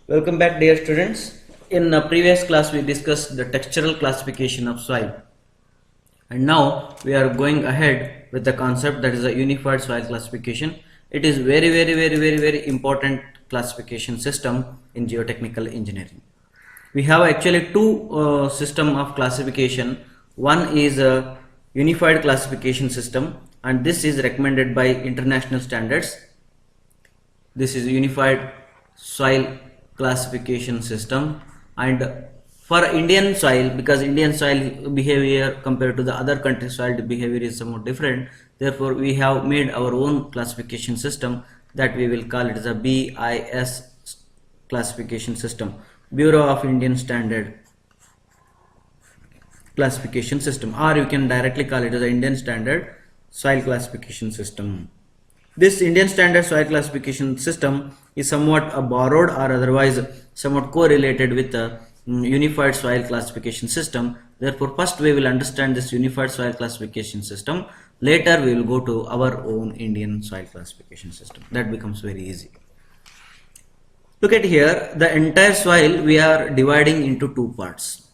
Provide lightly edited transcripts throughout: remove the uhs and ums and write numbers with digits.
Welcome back, dear students. In a previous class we discussed the textural classification of soil, and now we are going ahead with the concept that is a unified soil classification. It is very important classification system in geotechnical engineering. We have actually two system of classification. One is a unified classification system, and this is recommended by international standards. This is unified soil classification system, and for Indian soil, because Indian soil behavior compared to the other country soil behavior is somewhat different, therefore we have made our own classification system that we will call it as a BIS classification system, Bureau of Indian Standard classification system, or you can directly call it as the Indian Standard Soil Classification System. This Indian Standard Soil Classification System is somewhat borrowed or otherwise somewhat correlated with the Unified Soil Classification System. Therefore, first we will understand this Unified Soil Classification System. Later we will go to our own Indian Soil Classification System. That becomes very easy. Look at here, the entire soil we are dividing into two parts.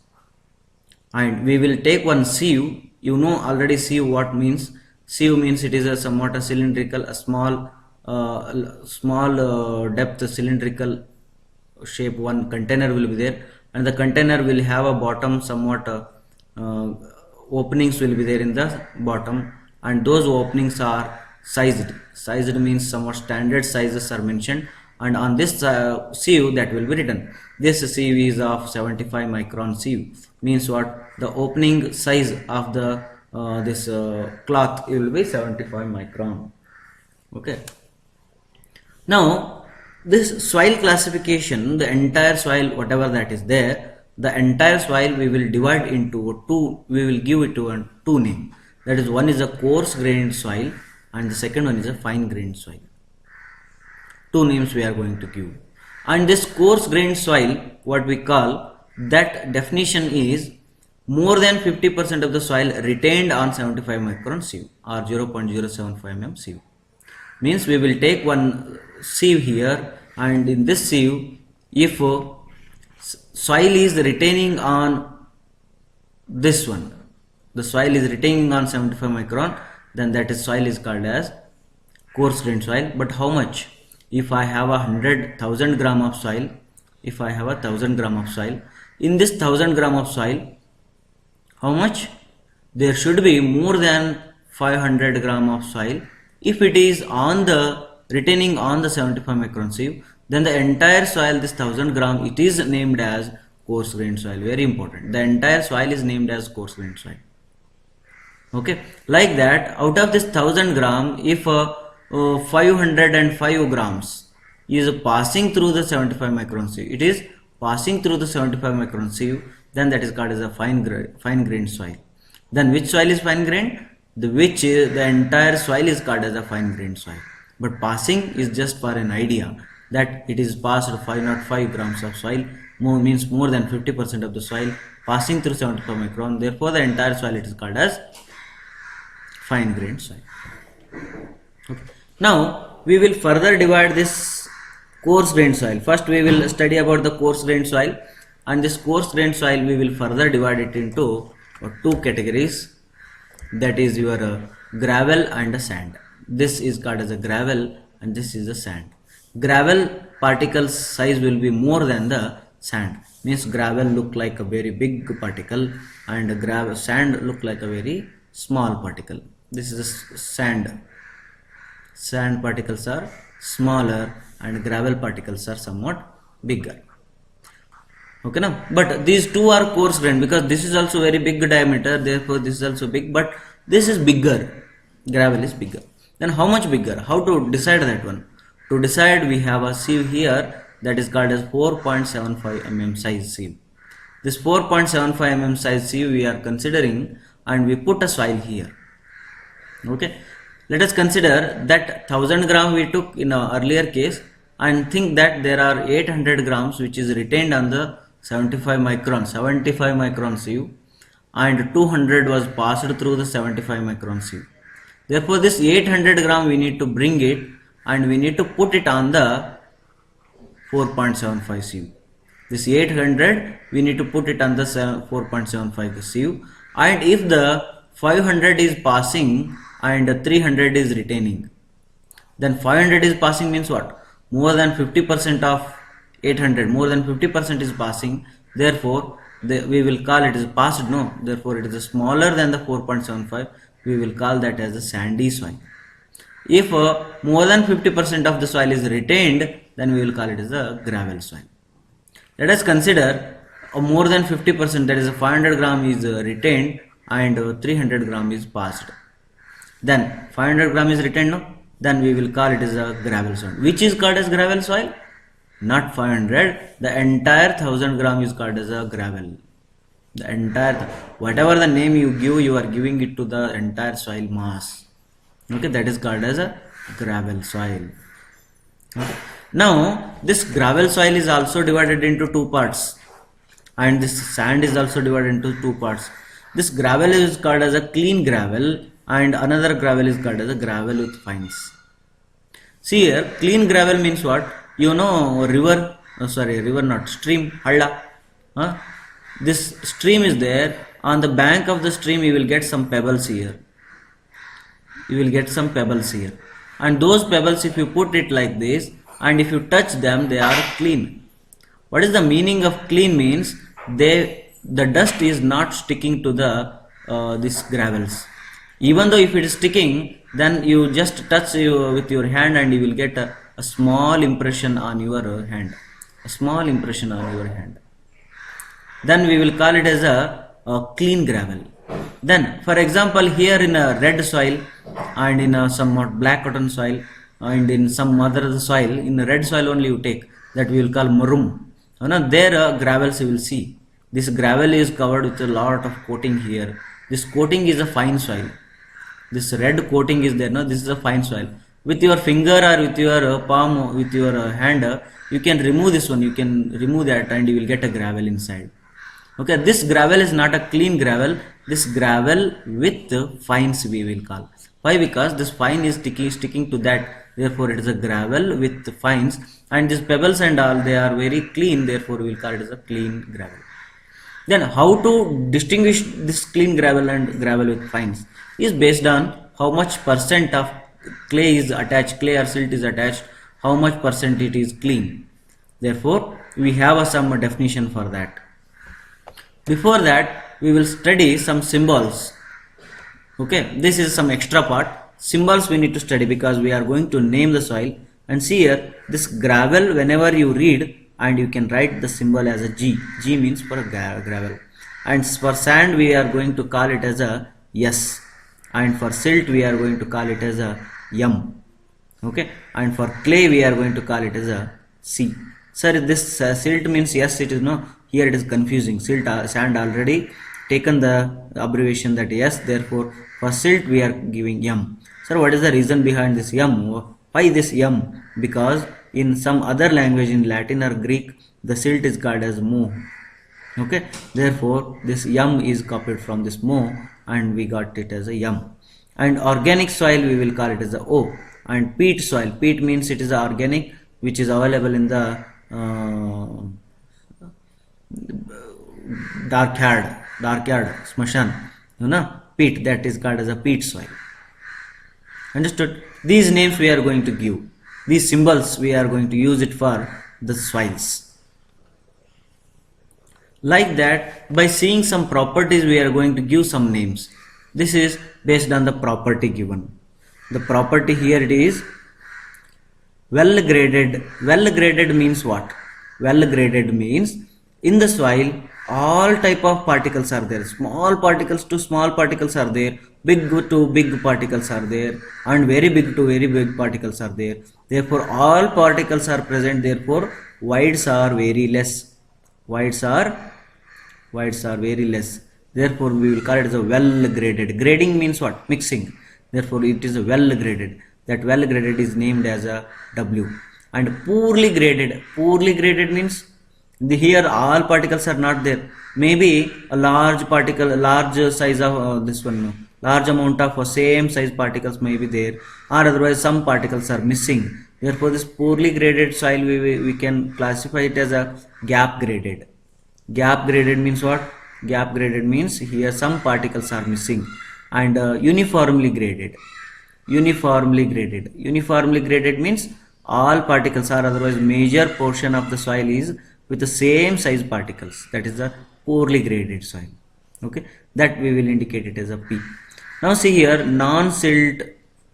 And we will take one sieve. You know already sieve what means. Sieve means it is a somewhat a cylindrical, a small depth cylindrical shape. One container will be there, and the container will have a bottom somewhat openings will be there in the bottom, and those openings are sized. Sized means somewhat standard sizes are mentioned, and on this sieve that will be written. This sieve is of 75 micron sieve. Means what? The opening size of the this cloth will be 75 micron. Okay. Now this soil classification, the entire soil whatever that is there, the entire soil we will divide into two. We will give it to two name. That is, one is a coarse grained soil and the second one is a fine grained soil. Two names we are going to give. And this coarse grained soil, what we call, that definition is more than 50% of the soil retained on 75 micron sieve or 0.075 mm sieve. Means we will take one sieve here, and in this sieve, if soil is retaining on this one, the soil is retaining on 75 micron, then that is soil is called as coarse grained soil. But how much? If I have 100,000 gram of soil, if I have 1,000 gram of soil, in this 1,000 gram of soil, how much? There should be more than 500 gram of soil. If it is on the retaining on the 75 micron sieve, then the entire soil, this 1,000 gram, it is named as coarse grained soil. Very important. The entire soil is named as coarse grained soil. Okay. Like that, out of this 1,000 gram, if 505 grams is passing through the 75 micron sieve, it is passing through the 75 micron sieve, then that is called as a fine grained soil. Then which soil is fine grained? The entire soil is called as a fine grained soil. But passing is just for an idea that it is passed 505 grams of soil, means more than 50% of the soil passing through 75 micron. Therefore, the entire soil it is called as fine grained soil. Okay. Now we will further divide this coarse grained soil. First we will study about the coarse grained soil, and this coarse grained soil we will further divide it into two categories, that is your gravel and a sand. This is called as a gravel and this is a sand. Gravel particle size will be more than the sand. Means gravel look like a very big particle and sand look like a very small particle. This is a sand. Sand particles are smaller and gravel particles are somewhat bigger. Okay, now, but these two are coarse grained because this is also very big diameter, therefore this is also big, but this is bigger. Gravel is bigger. Then how much bigger? How to decide that one? To decide, we have a sieve here that is called as 4.75 mm size sieve. This 4.75 mm size sieve we are considering, and we put a soil here. Okay. Let us consider that 1,000 gram we took in our earlier case, and think that there are 800 grams which is retained on the 75 micron sieve, and 200 was passed through the 75 micron sieve. Therefore, this 800 gram we need to bring it and we need to put it on the 4.75 cu. This 800 we need to put it on the 4.75 cu, and if the 500 is passing and 300 is retaining, then 500 is passing means what? More than 50% of 800, more than 50% is passing, therefore we will call it as passed, no, therefore it is smaller than the 4.75, we will call that as a sandy soil. If more than 50% of the soil is retained, then we will call it as a gravel soil. Let us consider more than 50%, that is 500 gram is retained and 300 gram is passed. Then 500 gram is retained, no? Then we will call it as a gravel soil. Which is called as gravel soil? Not 500, the entire 1000 gram is called as a gravel. The entire, whatever the name you give, you are giving it to the entire soil mass. Okay, that is called as a gravel soil. Okay. Now this gravel soil is also divided into two parts, and this sand is also divided into two parts. This gravel is called as a clean gravel, and another gravel is called as a gravel with fines. See here, clean gravel means what? You know, river, stream, halla. This stream is there. On the bank of the stream, you will get some pebbles here. And those pebbles, if you put it like this, and if you touch them, they are clean. What is the meaning of clean? Means the dust is not sticking to the these gravels. Even though if it is sticking, then you just touch with your hand and you will get a small impression on your hand. Then we will call it as a clean gravel. Then for example, here in a red soil and in a somewhat black cotton soil and in some other soil, in the red soil only you take, that we will call marum. There gravels you will see. This gravel is covered with a lot of coating here. This coating is a fine soil. This red coating is there, no? This is a fine soil. With your finger or with your palm, with your hand, you can remove this one, you can remove that and you will get a gravel inside. Okay, this gravel is not a clean gravel, this gravel with fines we will call. Why? Because this fine is sticking to that, therefore it is a gravel with fines, and these pebbles and all, they are very clean, therefore we will call it as a clean gravel. Then how to distinguish this clean gravel and gravel with fines is based on how much percent of clay is attached, clay or silt is attached, how much percent it is clean. Therefore we have some definition for that. Before that we will study some symbols. Okay, this is some extra part. Symbols we need to study because we are going to name the soil. And see here, this gravel, whenever you read, and you can write the symbol as a G. G means for a gravel. And for sand we are going to call it as a S. And for silt we are going to call it as a M. Okay. And for clay we are going to call it as a C. Sir, this silt means yes, it is no. Here it is confusing. Silt, sand already taken the abbreviation that yes. Therefore, for silt we are giving M. Sir, what is the reason behind this M? Why this M? Because in some other language, in Latin or Greek, the silt is called as mo. Okay, therefore this M is copied from this mo and we got it as a M. And organic soil we will call it as a O. And peat soil, peat means it is organic, which is available in the dark yard, smashan, peat, that is called as a peat soil. Understood? These names we are going to give. These symbols we are going to use it for the soils. Like that, by seeing some properties we are going to give some names. This is based on the property given. The property here it is well graded. Well graded means what? Well graded means in the soil all type of particles are there. Small particles to small particles are there. Big to big particles are there, and very big to very big particles are there. Therefore all particles are present, therefore voids are very less. Voids are very less. Therefore we will call it as a well graded. Grading means what? Mixing. Therefore it is a well graded. That well graded is named as a W. And poorly graded. Poorly graded means here all particles are not there. Maybe a large particle, a large size of this one, large amount of same size particles may be there, or otherwise some particles are missing. Therefore, this poorly graded soil we can classify it as a gap graded. Gap graded means what? Gap graded means here some particles are missing, and uniformly graded. Uniformly graded. Uniformly graded means all particles are, otherwise major portion of the soil is with the same size particles. That is the poorly graded soil. Okay, that we will indicate it as a P. Now see here, non-silt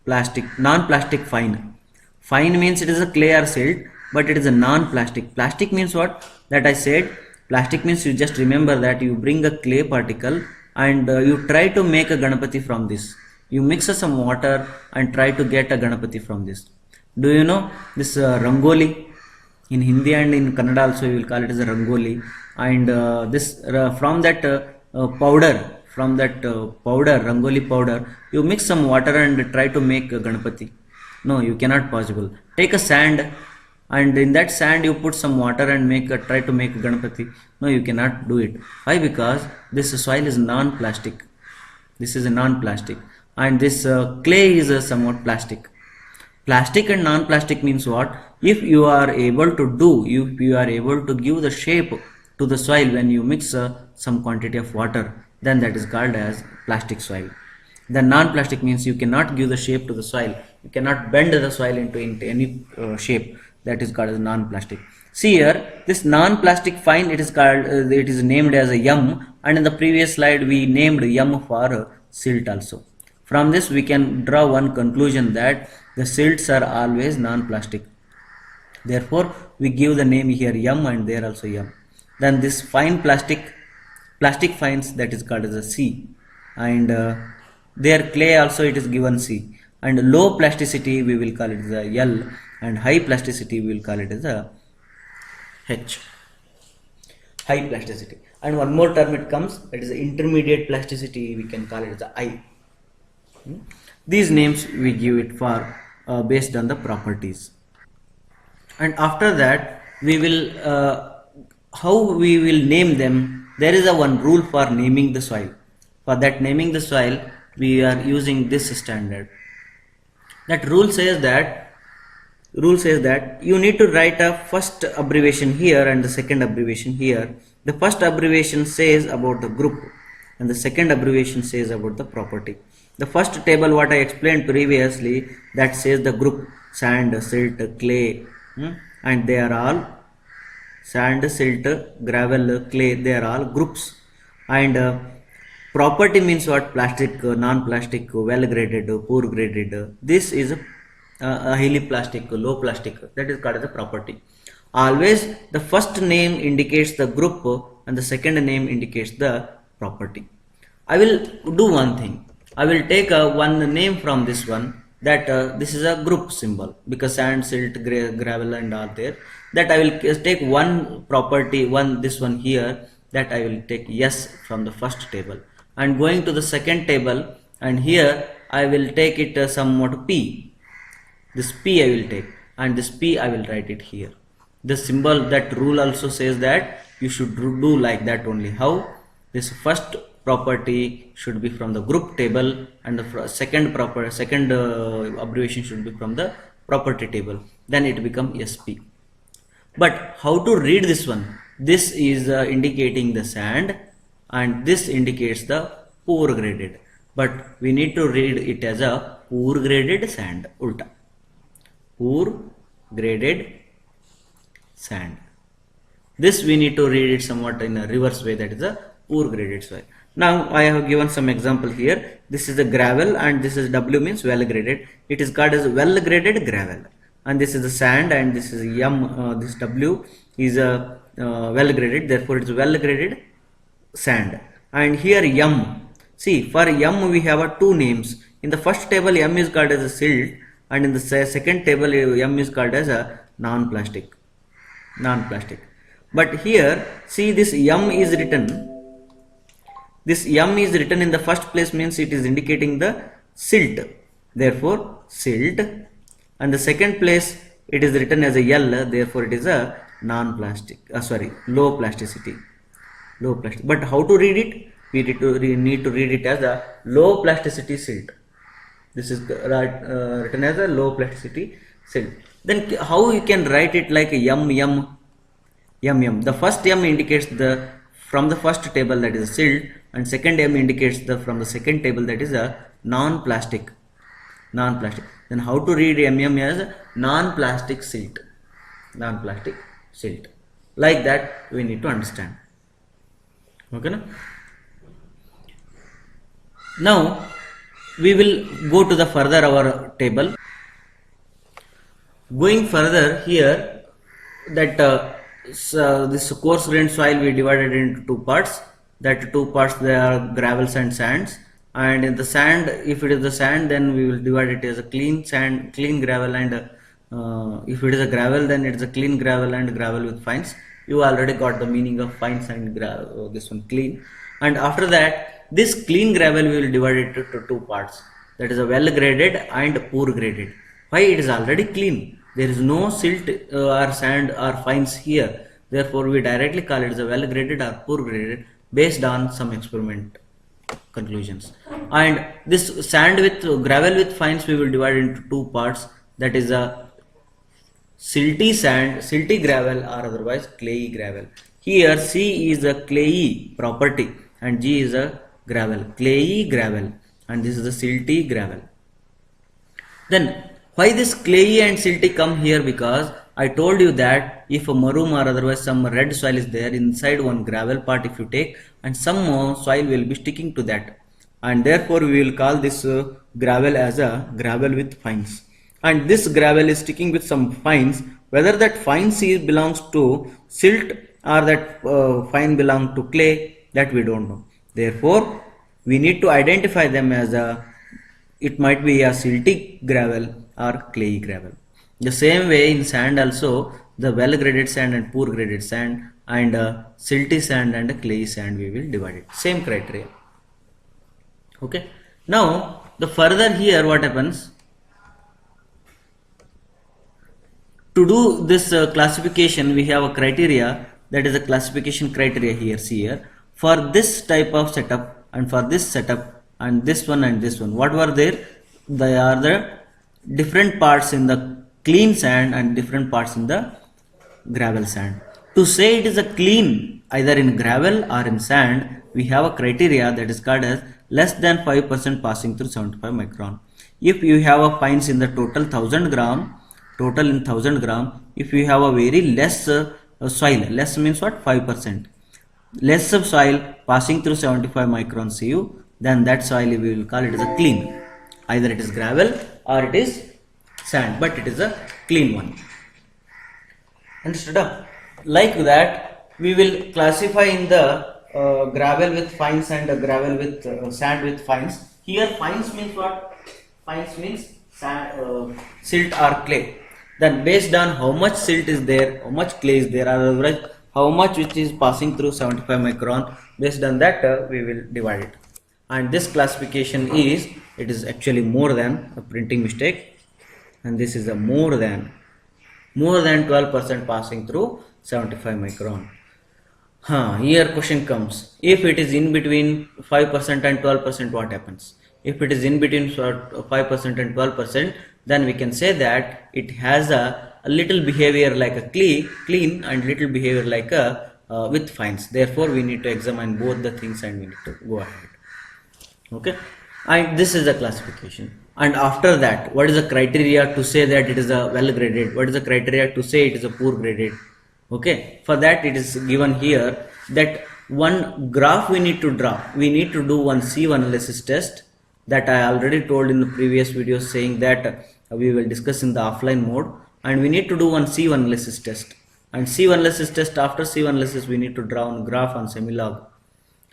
plastic, non-plastic fine. Fine means it is a clay or silt, but it is a non-plastic. Plastic means what? That I said. Plastic means you just remember that you bring a clay particle and you try to make a Ganapati from this. You mix some water and try to get a Ganapati from this. Do you know this Rangoli? In Hindi and in Kannada also you will call it as a Rangoli. And this from that powder, Rangoli powder, you mix some water and try to make a Ganapati. No, you cannot possible. Take a sand and in that sand you put some water and try to make a Ganapati. No, you cannot do it. Why? Because this soil is non-plastic. This is a non-plastic, and this clay is somewhat plastic. Plastic and non-plastic means what? If you are able to do, if you are able to give the shape to the soil when you mix some quantity of water, then that is called as plastic soil. The non-plastic means you cannot give the shape to the soil. You cannot bend the soil into any shape. That is called as non-plastic. See here, this non-plastic fine, it is called, it is named as a yum, and in the previous slide we named yum for silt also. From this we can draw one conclusion that the silts are always non-plastic. Therefore, we give the name here yum and there also yum. Then this fine plastic fines, that is called as a C, and their clay also it is given C, and low plasticity we will call it as a L, and high plasticity we will call it as a H. High plasticity. And one more term it comes, that is intermediate plasticity, we can call it as a I. These names we give it for based on the properties. And after that we will how we will name them. There is a one rule for naming the soil. For that naming the soil we are using this standard. That rule says that you need to write a first abbreviation here and the second abbreviation here. The first abbreviation says about the group and the second abbreviation says about the property. The first table what I explained previously, that says the group sand, silt, clay, and they are all sand, silt, gravel, clay, they are all groups. And property means what? Plastic, non-plastic, well graded, poor graded. This is a highly plastic, low plastic. That is called as a property. Always the first name indicates the group and the second name indicates the property. I will do one thing. I will take one name from this one, that this is a group symbol because sand, silt, gravel and all there. That I will take one property, this one here, that I will take S from the first table. And going to the second table, and here I will take it somewhat P. This P I will take, and this P I will write it here. The symbol, that rule also says that you should do like that only. How? This first property should be from the group table and the second abbreviation should be from the property table. Then it becomes SP. But how to read this one? This is indicating the sand and this indicates the poor graded. But we need to read it as a poor graded sand. Ulta. Poor graded sand. This we need to read it somewhat in a reverse way, that is a poor graded soil. Now I have given some example here. This is the gravel and this is W means well graded. It is called as well graded gravel. And this is the sand and this is M, this W is a well graded, therefore it is well graded sand. And here M, see for M we have two names. In the first table M is called as a silt and in the second table M is called as a non-plastic. But here see this M is written. This M is written in the first place means it is indicating the silt. Therefore silt. And the second place it is written as a L, therefore it is a low plasticity. But how to read it? We need to read it as a low plasticity silt. This is written as a low plasticity silt. Then how you can write it like m. The first m indicates the from the first table, that is silt, and second m indicates the from the second table, that is a non-plastic. Then how to read mm as non-plastic silt? Like that we need to understand. Okay, no? Now we will go to the further our table. Going further here, that this coarse grained soil we divided into two parts. That two parts, they are gravels and sands. And in the sand, if it is the sand, then we will divide it as a clean sand, clean gravel, and if it is a gravel, then it is a clean gravel and gravel with fines. You already got the meaning of fines and gravel. This one clean. And after that, this clean gravel we will divide it into two parts. That is a well graded and poor graded. Why? It is already clean. There is no silt or sand or fines here. Therefore, we directly call it as a well graded or poor graded based on some experiment conclusions. And this sand with gravel with fines we will divide into two parts. That is a silty sand, silty gravel, or otherwise clayey gravel. Here C is a clayey property and G is a gravel, clayey gravel, and this is the silty gravel. Then why this clayey and silty come here? Because I told you that if a maroon or otherwise some red soil is there inside one gravel part, if you take, and some more soil will be sticking to that, and therefore we will call this gravel as a gravel with fines. And this gravel is sticking with some fines. Whether that fine belongs to silt or that fine belong to clay, that we don't know. Therefore, we need to identify them as it might be a silty gravel or clayey gravel. The same way in sand also, the well graded sand and poor graded sand, and silty sand and clayey sand we will divide it. Same criteria. Okay. Now the further here what happens? To do this classification, we have a criteria, that is a classification criteria here. See here, for this type of setup and for this setup and this one and this one, what were there? They are the different parts in the clean sand and different parts in the gravel sand. To say it is a clean either in gravel or in sand, we have a criteria that is called as less than 5% passing through 75 micron. If you have a fines in the total 1000 gram, total in 1000 gram, if you have a very less soil, less means what? 5%. Less of soil passing through 75 micron CU, then that soil we will call it as a clean. Either it is gravel or it is sand, but it is a clean one. Understood? Like that, we will classify in the gravel with fines and gravel with sand with fines. Here fines means what? Fines means sand, silt or clay. Then based on how much silt is there, how much clay is there, or otherwise how much which is passing through 75 micron, based on that we will divide it. And this classification is, it is actually more than a printing mistake, and this is a more than 12% passing through 75 micron. Here question comes, if it is in between 5% and 12%, what happens? If it is in between 5% and 12%, then we can say that it has a little behavior like a clean and little behavior like a with fines. Therefore, we need to examine both the things and we need to go ahead. Okay, and this is the classification. And after that, what is the criteria to say that it is a well graded? What is the criteria to say it is a poor graded? Okay, for that it is given here that one graph we need to draw. We need to do one C1 analysis test that I already told in the previous video, saying that we will discuss in the offline mode, and we need to do one C1 analysis test. And C1 analysis test, after C1 analysis we need to draw one graph on semilog.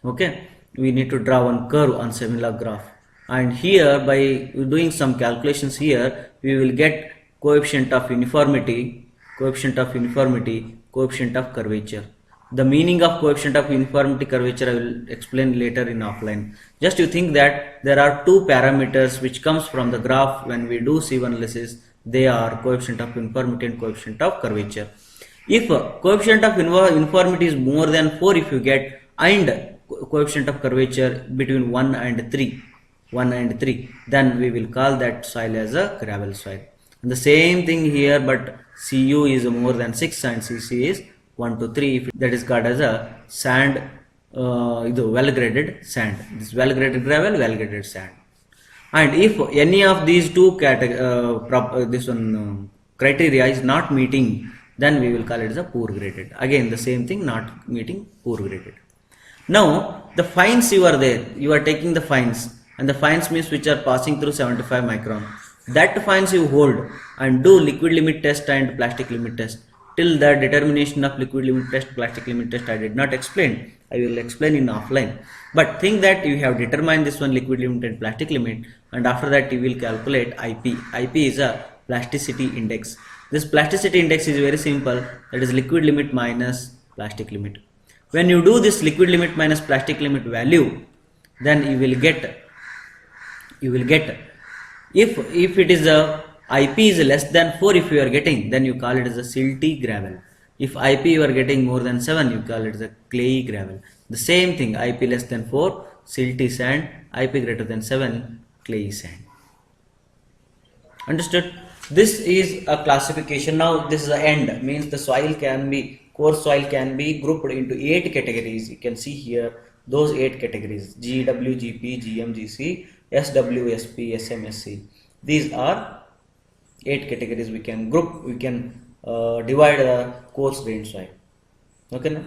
Okay, we need to draw one curve on semilog graph, and here by doing some calculations here we will get coefficient of uniformity, coefficient of curvature. The meaning of coefficient of uniformity curvature I will explain later in offline. Just you think that there are two parameters which comes from the graph when we do C1 analysis. They are coefficient of uniformity and coefficient of curvature. If coefficient of uniformity is more than 4, if you get, and coefficient of curvature between 1 and 3, then we will call that soil as a gravel soil. And the same thing here, but Cu is more than 6 and Cc is 1 to 3. That is called as a sand, well graded sand. This well graded gravel, well graded sand. And if any of these two criteria is not meeting, then we will call it as a poor graded. Again, the same thing, not meeting, poor graded. Now, the fines you are there, you are taking the fines, and the fines means which are passing through 75 micron. That fines you hold and do liquid limit test and plastic limit test. Till the determination of liquid limit test, plastic limit test, I did not explain. I will explain in offline. But think that you have determined this one liquid limit and plastic limit, and after that you will calculate IP. IP is a plasticity index. This plasticity index is very simple. That is liquid limit minus plastic limit. When you do this liquid limit minus plastic limit value, then you will get if it is a IP is less than 4, if you are getting, then you call it as a silty gravel. If IP you are getting more than 7, you call it as a clayey gravel. The same thing, IP less than 4, silty sand, IP greater than 7, clayey sand. Understood? This is a classification. Now this is the end, means the soil can be, coarse soil can be grouped into 8 categories. You can see here those 8 categories: GW, GP, GM, GC, SW, SP, SM, SC. These are 8 categories we can group, we can divide the coarse grained soil. Okay now?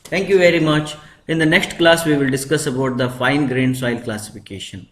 Thank you very much. In the next class we will discuss about the fine grained soil classification.